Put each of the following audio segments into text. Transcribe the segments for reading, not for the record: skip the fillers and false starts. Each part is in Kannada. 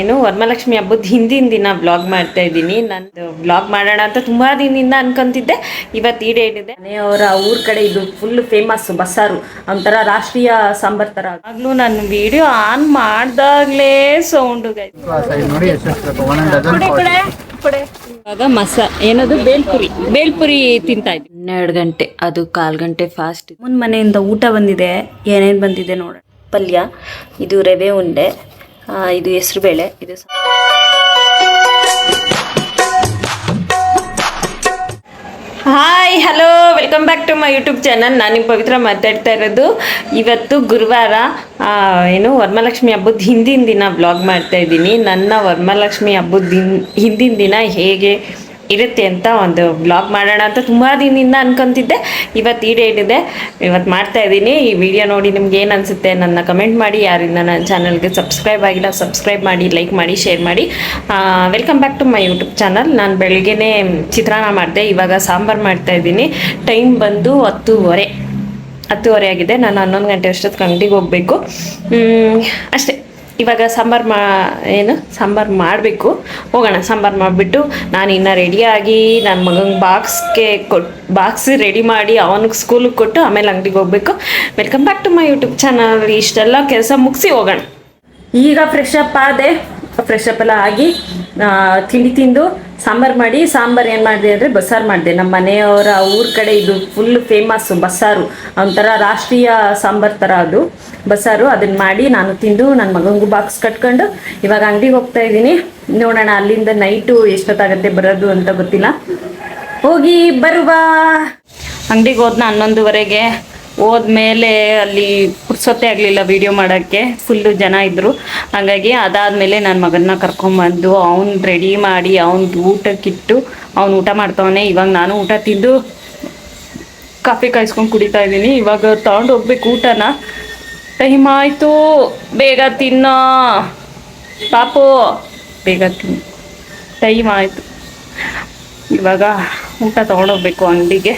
ಏನು ವರಮಹಾಲಕ್ಷ್ಮಿ ಹಬ್ಬದ ಹಿಂದಿನ ದಿನ ಬ್ಲಾಗ್ ಮಾಡ್ತಾ ಇದ್ದೀನಿ. ನಂದು ಬ್ಲಾಗ್ ಮಾಡೋಣ ಅಂತ ತುಂಬಾ ದಿನದಿಂದ ಅನ್ಕೊಂತಿದ್ದೆ. ಇವತ್ತು ಈಡೇರಿದೆ. ಮನೆಯವರ ಊರ ಕಡೆ ಇದು ಫುಲ್ ಫೇಮಸ್ ಬಸ್ಸಾರು, ಒಂಥರ ರಾಷ್ಟ್ರೀಯ ಸಾಂಬಾರ್ ತರ. ಆಗ್ಲೂ ನಾನು ವಿಡಿಯೋ ಆನ್ ಮಾಡ್ದಾಗ್ಲೇ ಸೌಂಡು ಇವಾಗ ಏನದು ಬೇಲ್ಪುರಿ ತಿಂತಾ ಇದ್ವಿ. 12 ಗಂಟೆ, ಅದು 1/4 ಗಂಟೆ ಫಾಸ್ಟ್. ಮನೆಯಿಂದ ಊಟ ಬಂದಿದೆ. ಏನೇನು ಬಂದಿದೆ ನೋಡೋಣ. ಪಲ್ಯ, ಇದು ರವೆ ಉಂಡೆ, ಇದು ಹೆಸರು ಬೇಳೆ, ಇದು hi hello welcome back to my YouTube channel. ನಾನು ನಿಮ್ಮ ಪವಿತ್ರ ಮಾತಾಡ್ತಾ ಇರೋದು. ಇವತ್ತು ಗುರುವಾರ, ಏನು ವರಮಹಾಲಕ್ಷ್ಮಿ ಹಬ್ಬದ ಹಿಂದಿನ ದಿನ ಬ್ಲಾಗ್ ಮಾಡ್ತಾ ಇದ್ದೀನಿ. ನನ್ನ ವರಮಹಾಲಕ್ಷ್ಮಿ ಹಬ್ಬದ ಹಿಂದಿನ ದಿನ ಹೇಗೆ ಇರುತ್ತೆ ಅಂತ ಒಂದು ಬ್ಲಾಗ್ ಮಾಡೋಣ ಅಂತ ತುಂಬ ದಿನದಿಂದ ಅನ್ಕೊಂತಿದ್ದೆ. ಇವತ್ತು ಈಡೇರಿದೆ. ಇವತ್ತು ಮಾಡ್ತಾ ಇದ್ದೀನಿ. ಈ ವಿಡಿಯೋ ನೋಡಿ ನಿಮ್ಗೆ ಏನು ಅನಿಸುತ್ತೆ ನನ್ನ ಕಮೆಂಟ್ ಮಾಡಿ. ಯಾರಿಂದ ನನ್ನ ಚಾನಲ್ಗೆ ಸಬ್ಸ್ಕ್ರೈಬ್ ಆಗಿಲ್ಲ ಸಬ್ಸ್ಕ್ರೈಬ್ ಮಾಡಿ, ಲೈಕ್ ಮಾಡಿ, ಶೇರ್ ಮಾಡಿ. Welcome back to my YouTube channel. ನಾನು ಬೆಳಗ್ಗೆನೇ ಚಿತ್ರಾನ್ನ ಮಾಡಿದೆ, ಇವಾಗ ಸಾಂಬಾರು ಮಾಡ್ತಾ ಇದ್ದೀನಿ. ಟೈಮ್ ಬಂದು 10:30 ಆಗಿದೆ. ನಾನು 11 ಗಂಟೆ ಅಷ್ಟೊತ್ತಿಗೆ ಅಂಗಡಿಗೆ ಹೋಗಬೇಕು ಅಷ್ಟೇ. ಇವಾಗ ಸಾಂಬಾರು ಮಾಡಬೇಕು. ಹೋಗೋಣ. ಸಾಂಬಾರು ಮಾಡಿಬಿಟ್ಟು ನಾನು ಇನ್ನೂ ರೆಡಿಯಾಗಿ ನನ್ನ ಮಗಂಗೆ ಬಾಕ್ಸ್ ರೆಡಿ ಮಾಡಿ ಅವನಿಗೆ ಸ್ಕೂಲಿಗೆ ಕೊಟ್ಟು ಆಮೇಲೆ ಅಂಗಡಿಗೆ ಹೋಗಬೇಕು. Welcome back to my YouTube channel. ಇಷ್ಟೆಲ್ಲ ಕೆಲಸ ಮುಗಿಸಿ ಹೋಗೋಣ. ಈಗ ಫ್ರೆಶ್ ಅಪ್ ಎಲ್ಲ ಆಗಿ ತಿಂಡಿ ತಿಂದು ಸಾಂಬಾರು ಮಾಡಿ. ಸಾಂಬಾರು ಏನು ಮಾಡಿದೆ ಅಂದರೆ ಬಸ್ಸಾರು ಮಾಡಿದೆ. ನಮ್ಮ ಮನೆಯವರ ಊರ ಕಡೆ ಇದು ಫುಲ್ ಫೇಮಸ್ಸು ಬಸ್ಸಾರು, ಒಂಥರ ರಾಷ್ಟ್ರೀಯ ಸಾಂಬಾರು ಥರ ಅದು ಬಸ್ಸಾರು. ಅದನ್ನು ಮಾಡಿ ನಾನು ತಿಂದು ನನ್ನ ಮಗನಿಗೂ ಬಾಕ್ಸ್ ಕಟ್ಕೊಂಡು ಇವಾಗ ಅಂಗಡಿಗೆ ಹೋಗ್ತಾ ಇದ್ದೀನಿ. ನೋಡೋಣ ಅಲ್ಲಿಂದ ನೈಟು ಎಷ್ಟೊತ್ತಾಗುತ್ತೆ ಬರೋದು ಅಂತ ಗೊತ್ತಿಲ್ಲ. ಹೋಗಿ ಬರುವ. ಅಂಗಡಿಗೆ ಹೋದ್ನ 11:30ಗೆ. ಹೋದ್ಮೇಲೆ ಅಲ್ಲಿ ಪುರ್ಸೊತ್ತೆ ಆಗಲಿಲ್ಲ ವೀಡಿಯೋ ಮಾಡೋಕ್ಕೆ, ಫುಲ್ಲು ಜನ ಇದ್ದರು. ಹಾಗಾಗಿ ಅದಾದಮೇಲೆ ನನ್ನ ಮಗನ್ನ ಕರ್ಕೊಂಬಂದು ಅವ್ನು ರೆಡಿ ಮಾಡಿ ಅವ್ನಿಗೆ ಊಟಕ್ಕಿಟ್ಟು ಅವ್ನು ಊಟ ಮಾಡ್ತಾವನೆ. ಇವಾಗ ನಾನು ಊಟ ತಿಂದು ಕಾಫಿ ಕಾಯಿಸ್ಕೊಂಡು ಕುಡಿತಾ ಇದ್ದೀನಿ. ಇವಾಗ ತೊಗೊಂಡು ಹೋಗ್ಬೇಕು ಊಟನ. ಟೈಮ್ ಆಯಿತು, ಬೇಗ ತಿನ್ನೋ ಪಾಪು, ಬೇಗ ತಿನ್ನು, ಟೈಮ್ ಆಯಿತು. ಇವಾಗ ಊಟ ತೊಗೊಂಡೋಗ್ಬೇಕು ಅಂಗಡಿಗೆ.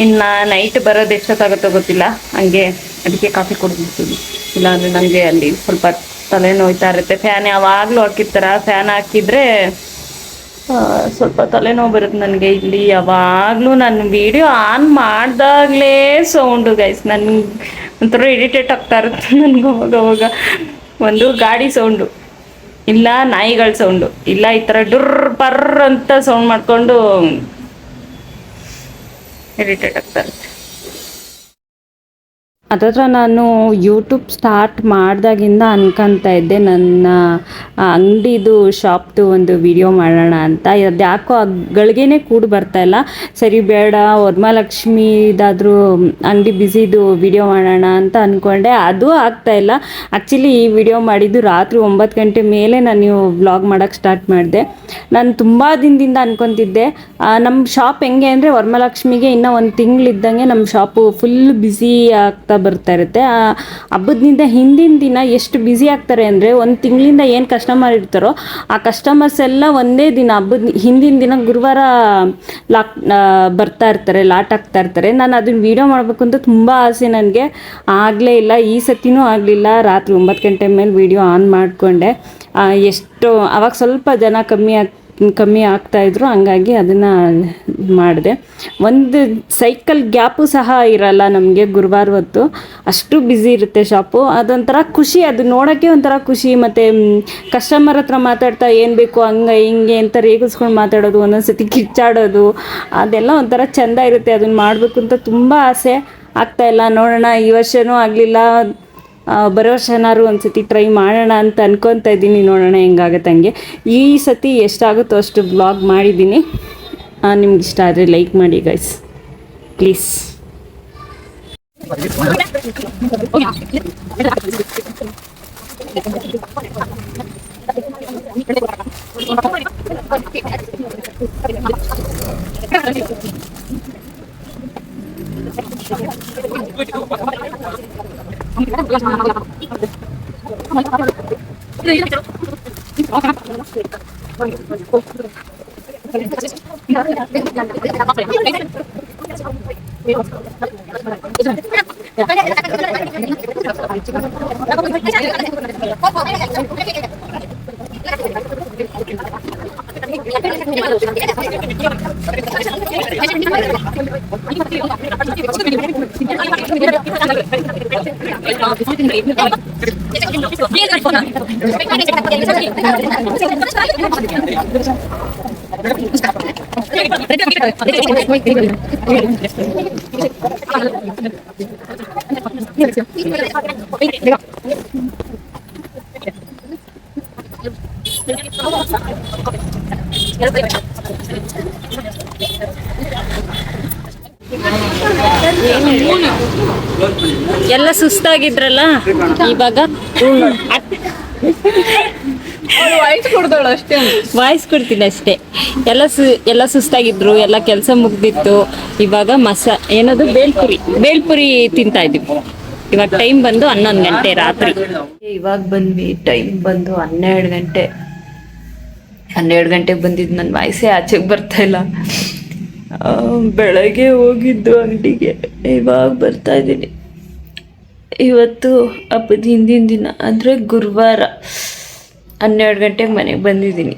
ಇನ್ನು ನೈಟ್ ಬರೋದು ಎಷ್ಟೊತ್ತಾಗುತ್ತೋ ಗೊತ್ತಿಲ್ಲ. ಹಂಗೆ ಅದಕ್ಕೆ ಕಾಫಿ ಕೊಡ್ಬಿಡ್ತೀನಿ. ಇಲ್ಲಾಂದರೆ ನನಗೆ ಅಲ್ಲಿ ಸ್ವಲ್ಪ ತಲೆ ನೋಯ್ತಾ ಇರುತ್ತೆ. ಫ್ಯಾನ್ ಯಾವಾಗಲೂ ಹಾಕಿರ್ತಾರೆ. ಫ್ಯಾನ್ ಹಾಕಿದರೆ ಸ್ವಲ್ಪ ತಲೆನೋವು ಬರುತ್ತೆ ನನಗೆ. ಇಲ್ಲಿ ಯಾವಾಗಲೂ ನಾನು ವಿಡಿಯೋ ಆನ್ ಮಾಡಿದಾಗಲೇ ಸೌಂಡು ಗೈಸ್. ನನಗೆ ಒಂಥರ ಇರಿಟೇಟ್ ಆಗ್ತಾ ಇರುತ್ತೆ ನನಗೆ. ಅವಾಗ ಒಂದು ಗಾಡಿ ಸೌಂಡು, ಇಲ್ಲ ನಾಯಿಗಳ ಸೌಂಡು, ಇಲ್ಲ ಈ ಥರ ಡುರ್ರ್ ಪರ್ರ್ ಅಂತ ಸೌಂಡ್ ಮಾಡಿಕೊಂಡು ಇರಿಟೇಟ್ ಆಗ್ತಾ ಇರುತ್ತೆ. ಅದತ್ರ ನಾನು ಯೂಟ್ಯೂಬ್ ಸ್ಟಾರ್ಟ್ ಮಾಡಿದಾಗಿಂದ ಅನ್ಕೊತಾ ಇದ್ದೆ ನನ್ನ ಅಂಗಡಿದು ಶಾಪ್ದು ಒಂದು ವಿಡಿಯೋ ಮಾಡೋಣ ಅಂತ. ಅದು ಯಾಕೋ ಗಳಿಗೆನೇ ಕೂಡಿ ಬರ್ತಾಯಿಲ್ಲ. ಸರಿ ಬೇಡ, ವರಮಹಾಲಕ್ಷ್ಮಿದಾದರೂ ಅಂಗಡಿ ಬಿಸಿದು ವಿಡಿಯೋ ಮಾಡೋಣ ಅಂತ ಅಂದ್ಕೊಂಡೆ. ಅದು ಆಗ್ತಾಯಿಲ್ಲ. ಆ್ಯಕ್ಚುಲಿ ಈ ವಿಡಿಯೋ ಮಾಡಿದ್ದು ರಾತ್ರಿ 9 ಗಂಟೆ ಮೇಲೆ ನಾನು ವ್ಲಾಗ್ ಮಾಡೋಕ್ಕೆ ಸ್ಟಾರ್ಟ್ ಮಾಡಿದೆ. ನಾನು ತುಂಬ ದಿನದಿಂದ ಅನ್ಕೊತಿದ್ದೆ ನಮ್ಮ ಶಾಪ್ ಹೆಂಗೆ ಅಂದರೆ ವರಮಹಾಲಕ್ಷ್ಮಿಗೆ ಇನ್ನೂ 1 ತಿಂಗಳಿದ್ದಂಗೆ ನಮ್ಮ ಶಾಪು ಫುಲ್ ಬ್ಯುಸಿ ಆಗ್ತಾ ಬರ್ತಾ ಇರುತ್ತೆ. ಹಬ್ಬದಿಂದ ಹಿಂದಿನ ದಿನ ಎಷ್ಟು ಬ್ಯುಸಿ ಆಗ್ತಾರೆ ಅಂದರೆ 1 ತಿಂಗಳಿಂದ ಏನು ಕಸ್ಟಮರ್ ಇರ್ತಾರೋ ಆ ಕಸ್ಟಮರ್ಸ್ ಎಲ್ಲ ಒಂದೇ ದಿನ ಹಬ್ಬದ ಹಿಂದಿನ ದಿನ ಗುರುವಾರ ಬರ್ತಾ ಇರ್ತಾರೆ, ಲಾಟ್ ಆಗ್ತಾ ಇರ್ತಾರೆ. ನಾನು ಅದನ್ನ ವೀಡಿಯೋ ಮಾಡಬೇಕು ಅಂತ ತುಂಬ ಆಸೆ ನನಗೆ. ಆಗಲೇ ಇಲ್ಲ, ಈ ಸತಿನೂ ಆಗಲಿಲ್ಲ. ರಾತ್ರಿ 9 ಗಂಟೆ ಮೇಲೆ ವೀಡಿಯೋ ಆನ್ ಮಾಡಿಕೊಂಡೆ. ಎಷ್ಟು ಅವಾಗ ಸ್ವಲ್ಪ ಜನ ಕಮ್ಮಿ ಆಗ್ತಾಯಿದ್ರು, ಹಂಗಾಗಿ ಅದನ್ನು ಮಾಡಿದೆ. ಒಂದು ಸೈಕಲ್ ಗ್ಯಾಪು ಸಹ ಇರಲ್ಲ ನಮಗೆ ಗುರುವಾರ ಹೊತ್ತು, ಅಷ್ಟು ಬ್ಯುಸಿ ಇರುತ್ತೆ ಶಾಪು. ಅದೊಂಥರ ಖುಷಿ, ಅದು ನೋಡೋಕ್ಕೆ ಒಂಥರ ಖುಷಿ. ಮತ್ತು ಕಸ್ಟಮರ್ ಹತ್ರ ಮಾತಾಡ್ತಾ ಏನು ಬೇಕು ಹಂಗೆ ಹಿಂಗೆ ಅಂತ ರೇಗಿಸ್ಕೊಂಡು ಮಾತಾಡೋದು, ಒಂದೊಂದು ಸತಿ ಕಿಚ್ಚಾಡೋದು, ಅದೆಲ್ಲ ಒಂಥರ ಚೆಂದ ಇರುತ್ತೆ. ಅದನ್ನು ಮಾಡಬೇಕು ಅಂತ ತುಂಬ ಆಸೆ, ಆಗ್ತಾಯಿಲ್ಲ. ನೋಡೋಣ, ಈ ವರ್ಷವೂ ಆಗಲಿಲ್ಲ. ಬರೋ ವರ್ಷನಾರು ಒಂದು ಸತಿ ಟ್ರೈ ಮಾಡೋಣ ಅಂತ ಅನ್ಕೊತಾ ಇದ್ದೀನಿ. ನೋಡೋಣ ಹೆಂಗಾಗುತ್ತೆ ಹಂಗೆ. ಈ ಸತಿ ಎಷ್ಟಾಗುತ್ತೋ ಅಷ್ಟು ಬ್ಲಾಗ್ ಮಾಡಿದ್ದೀನಿ. ನಿಮ್ಗೆ ಇಷ್ಟ ಆದರೆ ಲೈಕ್ ಮಾಡಿ ಗೈಸ್, ಪ್ಲೀಸ್. ಎಲ್ಲ ಸುಸ್ತಾಗಿದ್ರಲ್ಲ ಇವಾಗ ವಾಯ್ಸ್ ಕೊಡ್ತೀನಿ ಅಷ್ಟೇ. ಎಲ್ಲ ಸುಸ್ತಾಗಿದ್ರು, ಎಲ್ಲ ಕೆಲಸ ಮುಗ್ದಿತ್ತು. ಇವಾಗ ಏನದು ಬೇಲ್ಪುರಿ ತಿಂತಾ ಇದ್ವಿ. ಇವಾಗ ಟೈಮ್ ಬಂದು 11 ಗಂಟೆ ರಾತ್ರಿ. ಇವಾಗ ಬಂದ್ವಿ, ಟೈಮ್ ಬಂದು 12 ಗಂಟೆ. 12 ಗಂಟೆಗೆ ಬಂದಿದ್ದು ನನ್ನ ವಾಯ್ಸೇ ಆಚೆಗೆ ಬರ್ತಾ ಇಲ್ಲ. ಬೆಳಗ್ಗೆ ಹೋಗಿದ್ದು ಅಂಗಡಿಗೆ, ಇವಾಗ ಬರ್ತಾ ಇದ್ದೀನಿ. ಇವತ್ತು ಹಬ್ಬದ ಹಿಂದಿನ ದಿನ ಅಂದರೆ ಗುರುವಾರ 12 ಗಂಟೆಗೆ ಮನೆಗೆ ಬಂದಿದ್ದೀನಿ.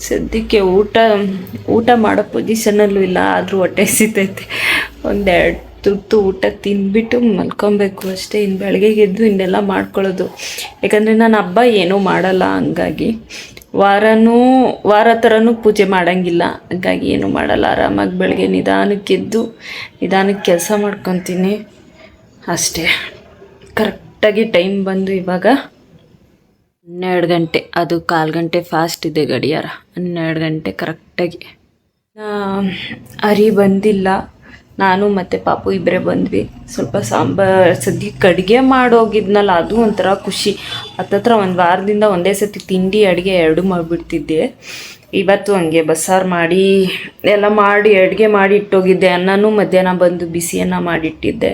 ಸದ್ಯಕ್ಕೆ ಊಟ ಮಾಡೋ ಪೊಸಿಷನಲ್ಲೂ ಇಲ್ಲ, ಆದರೂ ಹೊಟ್ಟೆ ಸಿತೈತೆ. 1-2 ತುತ್ತು ಊಟ ತಿಂದ್ಬಿಟ್ಟು ಮಲ್ಕೊಬೇಕು ಅಷ್ಟೇ. ಇನ್ನು ಬೆಳಗ್ಗೆಗೆ ಎದ್ದು ಇನ್ನೆಲ್ಲ ಮಾಡ್ಕೊಳ್ಳೋದು. ಯಾಕಂದರೆ ನಾನು ಹಬ್ಬ ಏನೂ ಮಾಡಲ್ಲ, ಹಂಗಾಗಿ ವಾರ ಥರನೂ ಪೂಜೆ ಮಾಡೋಂಗಿಲ್ಲ. ಹಂಗಾಗಿ ಏನೂ ಮಾಡಲ್ಲ, ಆರಾಮಾಗಿ ಬೆಳಗ್ಗೆ ನಿಧಾನಕ್ಕೆ ಎದ್ದು ನಿಧಾನಕ್ಕೆ ಕೆಲಸ ಮಾಡ್ಕೊತೀನಿ ಅಷ್ಟೇ. ಕರೆಕ್ಟಾಗಿ ಟೈಮ್ ಬಂದು ಇವಾಗ 12 ಗಂಟೆ. ಅದು 1/4 ಗಂಟೆ ಫಾಸ್ಟ್ ಇದೆ ಗಡಿಯಾರ. 12 ಗಂಟೆ ಕರೆಕ್ಟಾಗಿ. ಹರಿ ಬಂದಿಲ್ಲ, ನಾನು ಮತ್ತು ಪಾಪು ಇಬ್ಬರೇ ಬಂದ್ವಿ. ಸ್ವಲ್ಪ ಸಾಂಬಾರು ಸದ್ಯಕ್ಕೆ ಅಡುಗೆ ಮಾಡೋಗಿದ್ನಲ್ಲ, ಅದು ಒಂಥರ ಖುಷಿ. ಹತ್ತತ್ರ 1 ವಾರದಿಂದ ಒಂದೇ ಸತಿ ತಿಂಡಿ ಅಡುಗೆ 2 ಮಾಡಿಬಿಡ್ತಿದ್ದೆ. ಇವತ್ತು ಹಂಗೆ ಬಸ್ಸಾರು ಮಾಡಿ ಎಲ್ಲ ಮಾಡಿ ಅಡುಗೆ ಮಾಡಿ ಇಟ್ಟೋಗಿದ್ದೆ. ಅನ್ನನೂ ಮಧ್ಯಾಹ್ನ ಬಂದು ಬಿಸಿಯನ್ನು ಮಾಡಿಟ್ಟಿದ್ದೆ.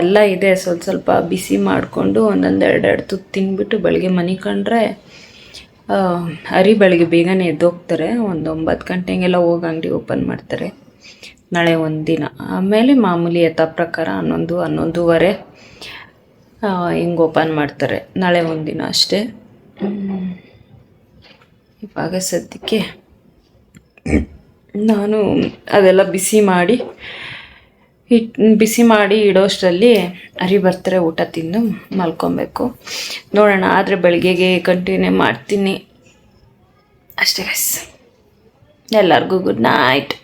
ಎಲ್ಲ ಇದೆ, ಸ್ವಲ್ಪ ಬಿಸಿ ಮಾಡಿಕೊಂಡು 1-2 ತುತ್ತು ತಿಂದ್ಬಿಟ್ಟು ಬೆಳಗ್ಗೆ ಮನಿಕೊಂಡ್ರೆ ಹರಿ ಬೆಳಗ್ಗೆ ಬೇಗನೆ ಎದ್ದೋಗ್ತಾರೆ. 9 ಗಂಟೆಗೆಲ್ಲ ಹೋಗಿ ಅಂಗಡಿ ಓಪನ್ ಮಾಡ್ತಾರೆ. ನಾಳೆ ಒಂದಿನ, ಆಮೇಲೆ ಮಾಮೂಲಿ ಯಥಾ ಪ್ರಕಾರ 11-11:30 ಹಿಂಗೆ ಓಪನ್ ಮಾಡ್ತಾರೆ. ನಾಳೆ ಒಂದಿನ ಅಷ್ಟೇ. ಇವಾಗ ಸದ್ಯಕ್ಕೆ ನಾನು ಅದೆಲ್ಲ ಬಿಸಿ ಮಾಡಿ ಇಡೋಷ್ಟರಲ್ಲಿ ಹರಿ ಬರ್ತಾರೆ. ಊಟ ತಿಂದು ಮಲ್ಕೊಬೇಕು. ನೋಡೋಣ, ಆದರೆ ಬೆಳಗ್ಗೆಗೆ ಕಂಟಿನ್ಯೂ ಮಾಡ್ತೀನಿ ಅಷ್ಟೇ ಗೈಸ್. ಎಲ್ಲರಿಗೂ good night.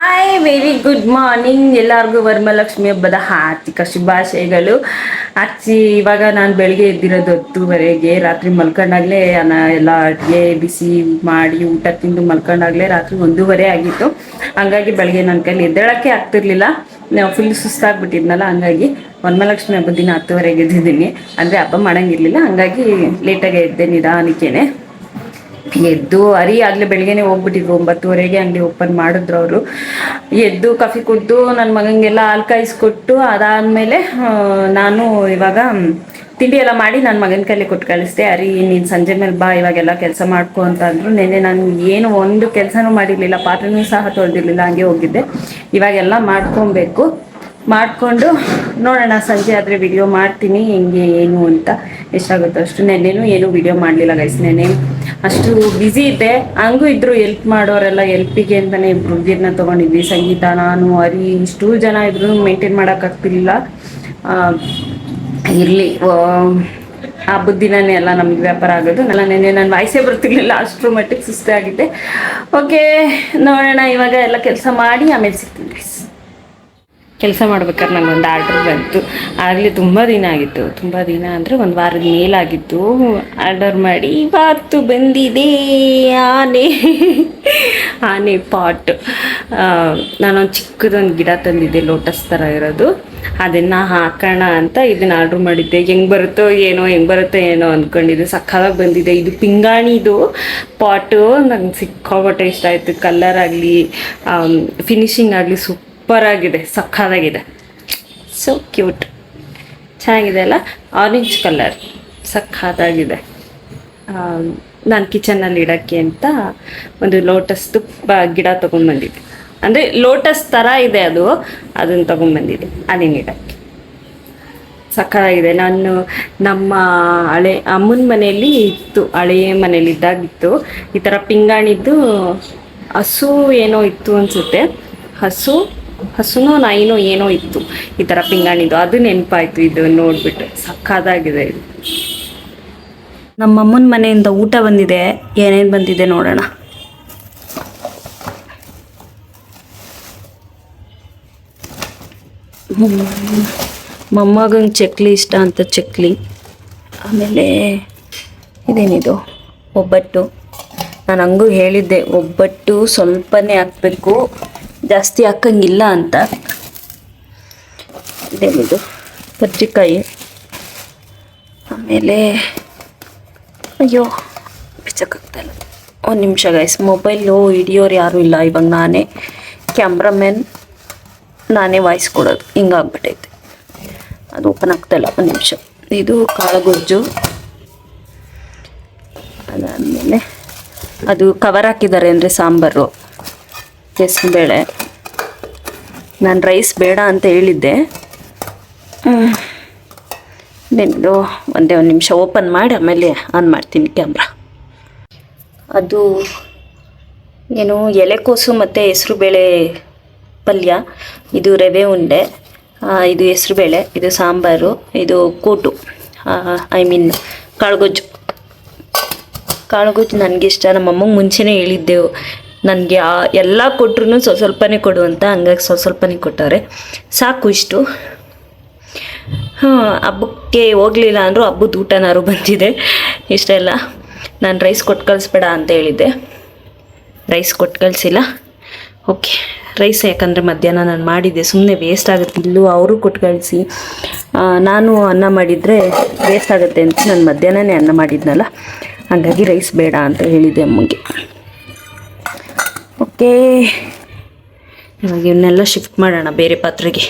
Hi, very good morning. ಎಲ್ಲರಿಗೂ ವರಮಹಾಲಕ್ಷ್ಮಿ ಹಬ್ಬದ ಹಾರ್ದಿಕ ಶುಭಾಶಯಗಳು. ಇವಾಗ ನಾನು ಬೆಳಗ್ಗೆ ಎದ್ದಿರೋದು 10:30. ರಾತ್ರಿ ಮಲ್ಕೊಂಡಾಗಲೇ ಎಲ್ಲ ಅಡುಗೆ ಬಿಸಿ ಮಾಡಿ ಊಟ ತಿಂದು ಮಲ್ಕೊಂಡಾಗಲೇ ರಾತ್ರಿ 1:30 ಆಗಿತ್ತು. ಹಂಗಾಗಿ ಬೆಳಗ್ಗೆ ನನ್ನ ಕೈಲಿ ಎದ್ದೇಳೋಕ್ಕೆ ಆಗ್ತಿರ್ಲಿಲ್ಲ. ಫುಲ್ ಸುಸ್ತಾಗ್ಬಿಟ್ಟಿದ್ನಲ್ಲ, ಹಂಗಾಗಿ ವರಮಹಾಲಕ್ಷ್ಮಿ ಹಬ್ಬದ ದಿನ 10:30 ಎದ್ದಿದ್ದೀನಿ. ಅಂದರೆ ಹಬ್ಬ ಮಾಡೋಂಗಿರ್ಲಿಲ್ಲ, ಹಂಗಾಗಿ ಲೇಟಾಗೆ ಎದ್ದೆ ನಿಧಾನಕ್ಕೇನೆ ಎದ್ದು. ಹರಿ ಆಗಲೇ ಬೆಳಗ್ಗೆನೇ ಹೋಗ್ಬಿಟ್ಟಿದ್ರು. 9:30ಗೆ ಅಂಗಡಿ ಓಪನ್ ಮಾಡಿದ್ರು ಅವರು. ಎದ್ದು ಕಾಫಿ ಕುಡಿದು ನನ್ನ ಮಗನಿಗೆಲ್ಲ ಹಾಲು ಕಾಯಿಸ್ಕೊಟ್ಟು ಅದಾದಮೇಲೆ ನಾನು ಇವಾಗ ತಿಂಡಿ ಎಲ್ಲ ಮಾಡಿ ನನ್ನ ಮಗನ ಕೈಲಿ ಕೊಟ್ಟು ಕಳಿಸ್ದೆ. ಹರಿ ನೀನು ಸಂಜೆ ಮೇಲೆ ಬಾ, ಇವಾಗೆಲ್ಲ ಕೆಲಸ ಮಾಡ್ಕೊ ಅಂತ ಅಂದರು. ನೆನ್ನೆ ನಾನು ಏನು ಒಂದು ಕೆಲಸನೂ ಮಾಡಿರಲಿಲ್ಲ, ಪಾತ್ರೆನೂ ಸಹ ತೊಳೆದಿರಲಿಲ್ಲ, ಹಂಗೆ ಹೋಗಿದ್ದೆ. ಇವಾಗೆಲ್ಲ ಮಾಡಿಕೊಂಡು ನೋಡೋಣ, ಸಂಜೆ ಆದರೆ ವಿಡಿಯೋ ಮಾಡ್ತೀನಿ ಹೆಂಗೆ ಏನು ಅಂತ, ಎಷ್ಟಾಗುತ್ತೋ ಅಷ್ಟು. ನೆನ್ನೆನೂ ಏನೂ ವಿಡಿಯೋ ಮಾಡಲಿಲ್ಲ ಗೈಸ್, ನೆನ್ನೆ ಅಷ್ಟು ಬ್ಯುಸಿ ಇದ್ದೆ. ಹಂಗೂ ಇದ್ದರು ಹೆಲ್ಪ್ ಮಾಡೋರೆಲ್ಲ, ಹೆಲ್ಪಿಗೆ ಅಂತಲೇ ಇಬ್ಬರು ಹುಡುಗಿರನ್ನ ತೊಗೊಂಡಿದ್ವಿ. ಸಂಗೀತ, ನಾನು, ಹರಿ, ಇಷ್ಟು ಜನ ಇದ್ರೂ ಮೇಂಟೈನ್ ಮಾಡೋಕ್ಕಾಗ್ತಿರ್ಲಿಲ್ಲ. ಇರಲಿ, ಹಬ್ಬದ ದಿನನೇ ಎಲ್ಲ ನಮ್ಗೆ ವ್ಯಾಪಾರ ಆಗೋದು. ನೆನ್ನೆ ನನ್ನ ವಾಯ್ಸೇ ಬರ್ತಿರ್ಲಿಲ್ಲ, ಅಷ್ಟರ ಮಟ್ಟಿಗೆ ಸುಸ್ತೇ ಆಗಿದ್ದೆ. ಓಕೆ, ನೋಡೋಣ, ಇವಾಗ ಎಲ್ಲ ಕೆಲಸ ಮಾಡಿ ಆಮೇಲೆ ಸಿಗ್ತೀನಿ ಗೈಸ್. ಕೆಲಸ ಮಾಡ್ಬೇಕಾದ್ರೆ ನನಗೊಂದು ಆರ್ಡ್ರ್ ಬಂತು. ಆಗಲೇ ತುಂಬ ದಿನ ಆಗಿತ್ತು, ತುಂಬ ದಿನ ಅಂದರೆ 1 ವಾರದ ಮೇಲಾಗಿತ್ತು ಆರ್ಡರ್ ಮಾಡಿ. ಇವತ್ತು ಬಂದಿದೆ ಆನೆ ಪಾಟ್. ನಾನೊಂದು ಚಿಕ್ಕದೊಂದು ಗಿಡ ತಂದಿದ್ದೆ, ಲೋಟಸ್ ಥರ ಇರೋದು. ಅದನ್ನು ಹಾಕೋಣ ಅಂತ ಇದನ್ನು ಆರ್ಡ್ರ್ ಮಾಡಿದ್ದೆ. ಹೆಂಗೆ ಬರುತ್ತೋ ಏನೋ ಅಂದ್ಕೊಂಡಿದ್ದೆ. ಸಕ್ಕತ್ತಾಗಿ ಬಂದಿದೆ. ಇದು ಪಿಂಗಾಣಿದು ಪಾಟು. ನಂಗೆ ಸಿಕ್ಕಾಪಟ್ಟೆ ಇಷ್ಟ ಆಯಿತು. ಕಲರ್ ಆಗಲಿ ಫಿನಿಶಿಂಗ್ ಆಗಲಿ ಸೂಪರ್ ಆಗಿದೆ, ಸಕ್ಕತ್ತಾಗಿದೆ. ಸೊ ಕ್ಯೂಟ್, ಚೆನ್ನಾಗಿದೆ ಅಲ್ಲ. ಆರೆಂಜ್ ಕಲರ್ ಸಕ್ಕತ್ತಾಗಿದೆ. ನಾನು ಕಿಚನಲ್ಲಿ ಇಡೋಕ್ಕೆ ಅಂತ ಒಂದು ಲೋಟಸ್ದು ಗಿಡ ತೊಗೊಂಡ್ಬಂದಿದ್ದೆ. ಅಂದರೆ ಲೋಟಸ್ ಥರ ಇದೆ ಅದು, ಅದನ್ನು ತೊಗೊಂಡ್ಬಂದಿದ್ದೆ. ಅದೇನು ಇಡೋಕ್ಕೆ ಸಕ್ಕತ್ತಾಗಿದೆ. ನಾನು ನಮ್ಮ ಹಳೆ ಅಮ್ಮನ ಮನೆಯಲ್ಲಿ ಇತ್ತು, ಹಳೆಯ ಮನೇಲಿ ಇದ್ದಾಗಿತ್ತು ಈ ಥರ ಪಿಂಗಾಣಿದ್ದು. ಹಸು ಏನೋ ಇತ್ತು ಅನಿಸುತ್ತೆ, ಹಸುನೋ ನಾಯಿನೋ ಏನೋ ಇತ್ತು ಈ ಥರ ಪಿಂಗಾಣಿದು, ಅದು ನೆನಪಾಯ್ತು ಇದು ನೋಡಿಬಿಟ್ಟು. ಸಕ್ಕತ್ತಾಗಿದೆ ಇದು. ನಮ್ಮಮ್ಮನ ಮನೆಯಿಂದ ಊಟ ಬಂದಿದೆ, ಏನೇನು ಬಂದಿದೆ ನೋಡೋಣ. ಮೊಮ್ಮಗಂಗೆ ಚಕ್ಲಿ ಇಷ್ಟ ಅಂತ ಚಕ್ಲಿ. ಆಮೇಲೆ ಇದೇನಿದು ಒಬ್ಬಟ್ಟು. ನಾನು ಹಂಗೂ ಹೇಳಿದ್ದೆ ಒಬ್ಬಟ್ಟು ಸ್ವಲ್ಪನೇ ಹಾಕಬೇಕು, ಜಾಸ್ತಿ ಹಾಕಂಗಿಲ್ಲ ಅಂತ. ಇದೇನಿದು ಕಜ್ಜಿಕಾಯಿ. ಆಮೇಲೆ ಅಯ್ಯೋ ಬಿಚ್ಚಕ್ಕಾಗ್ತಾಯಿಲ್ಲ, ಒಂದು ನಿಮಿಷ ಗೈಸ್. ಮೊಬೈಲು ಹಿಡಿಯೋರು ಯಾರೂ ಇಲ್ಲ ಇವಾಗ, ನಾನೇ ಕ್ಯಾಮ್ರಾಮ್ಯಾನ್, ನಾನೇ ವಾಯ್ಸ್ ಕೊಡೋದು, ಹಿಂಗಾಗ್ಬಿಟ್ಟೈತೆ. ಅದು ಓಪನ್ ಆಗ್ತಾಯಿಲ್ಲ, ಒಂದು ನಿಮಿಷ. ಇದು ಕಾಳುಗೊಜ್ಜು. ಅದಾದಮೇಲೆ ಅದು ಕವರ್ ಹಾಕಿದ್ದಾರೆ ಅಂದರೆ ಸಾಂಬಾರು, ಹೆಸರುಬೇಳೆ. ನಾನು ರೈಸ್ ಬೇಡ ಅಂತ ಹೇಳಿದ್ದೆ. ನಿಮ್ಮದು ಒಂದೇ ಒಂದು ನಿಮಿಷ ಓಪನ್ ಮಾಡಿ ಆಮೇಲೆ ಆನ್ ಮಾಡ್ತೀನಿ ಕ್ಯಾಮ್ರಾ. ಅದು ಏನು ಎಲೆಕೋಸು ಮತ್ತು ಹೆಸರುಬೇಳೆ ಪಲ್ಯ. ಇದು ರವೆ ಉಂಡೆ, ಇದು ಹೆಸರುಬೇಳೆ, ಇದು ಸಾಂಬಾರು, ಇದು ಕೂಟು, ಐ ಮೀನ್ ಕಾಳುಗೊಜ್ಜು. ಕಾಳುಗೊಜ್ಜು ನನಗಿಷ್ಟ. ನಮ್ಮಮ್ಮಗೆ ಮುಂಚೆನೇ ಹೇಳಿದ್ದೆವು ನನಗೆ ಎಲ್ಲ ಕೊಟ್ಟರು ಸ್ವಲ್ಪನೇ ಕೊಡು ಅಂತ, ಹಂಗಾಗಿ ಸ್ವಲ್ಪನೇ ಕೊಟ್ಟವ್ರೆ. ಸಾಕು ಇಷ್ಟು. ಹಬ್ಬಕ್ಕೆ ಹೋಗಲಿಲ್ಲ ಅಂದರೂ ಹಬ್ಬದ ಊಟನಾರು ಬಂದಿದೆ. ಇಷ್ಟೆಲ್ಲ ನಾನು ರೈಸ್ ಕೊಟ್ಟು ಕಳಿಸ್ಬೇಡ ಅಂತ ಹೇಳಿದ್ದೆ, ರೈಸ್ ಕೊಟ್ಟು ಕಳಿಸಿಲ್ಲ. ಓಕೆ, ರೈಸ್ ಯಾಕಂದರೆ ಮಧ್ಯಾಹ್ನ ನಾನು ಮಾಡಿದ್ದೆ, ಸುಮ್ಮನೆ ವೇಸ್ಟ್ ಆಗುತ್ತೆ. ಇಲ್ಲೂ ಅವರು ಕೊಟ್ಟು ಕಳಿಸಿ, ನಾನು ಅನ್ನ ಮಾಡಿದರೆ ವೇಸ್ಟ್ ಆಗುತ್ತೆ ಅಂತ ನಾನು ಮಧ್ಯಾಹ್ನನೇ ಅನ್ನ ಮಾಡಿದ್ನಲ್ಲ, ಹಾಗಾಗಿ ರೈಸ್ ಬೇಡ ಅಂತ ಹೇಳಿದ್ದೆ ಅಮ್ಮಗೆ. ಓಕೆ, ಇವಾಗ ಇವನ್ನೆಲ್ಲ ಶಿಫ್ಟ್ ಮಾಡೋಣ ಬೇರೆ ಪಾತ್ರೆಗೆ.